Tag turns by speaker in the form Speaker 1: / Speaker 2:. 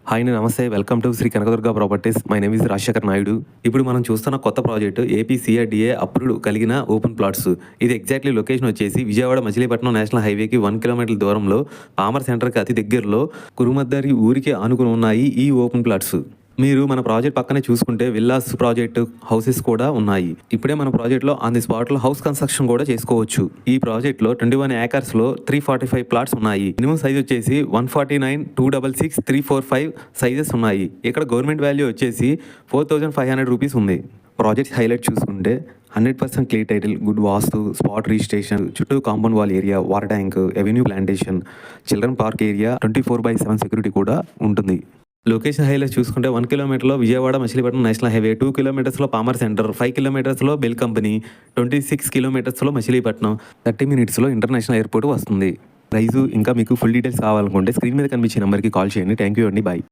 Speaker 1: Hi అండి, నమస్తే. Welcome to Shri Kanakadurga properties. My name is Rajasekhar Naidu. ఇప్పుడు మనం చూస్తున్న కొత్త ప్రాజెక్టు ఏపీ సిఆర్డీఏ అప్రూవ్డ్ కలిగిన ఓపెన్ ప్లాట్స్. ఇది ఎగ్జాక్ట్లీ లొకేషన్ వచ్చేసి విజయవాడ మచిలీపట్నం నేషనల్ హైవేకి 1 కిలోమీటర్ల దూరంలో, పామర్ సెంటర్కి అతి దగ్గరలో, కురుమద్దరి ఊరికి ఆనుకుని ఉన్నాయి ఈ ఓపెన్ ప్లాట్స్. మీరు మన ప్రాజెక్ట్ పక్కనే చూసుకుంటే విల్లాస్ ప్రాజెక్టు హౌసెస్ కూడా ఉన్నాయి. ఇప్పుడే మన ప్రాజెక్ట్లో ఆన్ ది స్పాట్లో హౌస్ కన్స్ట్రక్షన్ కూడా చేసుకోవచ్చు. ఈ ప్రాజెక్ట్లో 21 ఏకర్స్లో 345 ప్లాట్స్ ఉన్నాయి. మినిమం సైజ్ వచ్చేసి 149, 266, 345 సైజెస్ ఉన్నాయి. ఇక్కడ గవర్నమెంట్ వాల్యూ వచ్చేసి 4500 రూపీస్ ఉంది. ప్రాజెక్ట్ హైలైట్ చూసుకుంటే 100% clear title, good vastu, spot registration, చుట్టూ compound wall area, water tank, avenue plantation, children park area, 24/7 security కూడా ఉంటుంది. లొకేషన్ హైలైట్స్ చూసుకుంటే 1 కిలోమీటర్లో విజయవాడ మచిలీపట్నం నేషనల్ హైవే, 2 కిలోమీటర్స్లో పామర్ సెంటర్, 5 కిలోమీటర్స్లో బెల్ కంపెనీ, 26 కిలోమీటర్స్లో మచిలీపట్నం, 30 మినిట్స్లో ఇంటర్నేషనల్ ఎయిర్పోర్ట్ వస్తుంది. ప్రైజు ఇంకా మీకు ఫుల్ డీటెయిల్స్ కావాలనుకుంటే స్క్రీన్ మీద కనిపించే నెంబర్కి కాల్ చేయండి. థ్యాంక్ యూ అండి, బాయ్.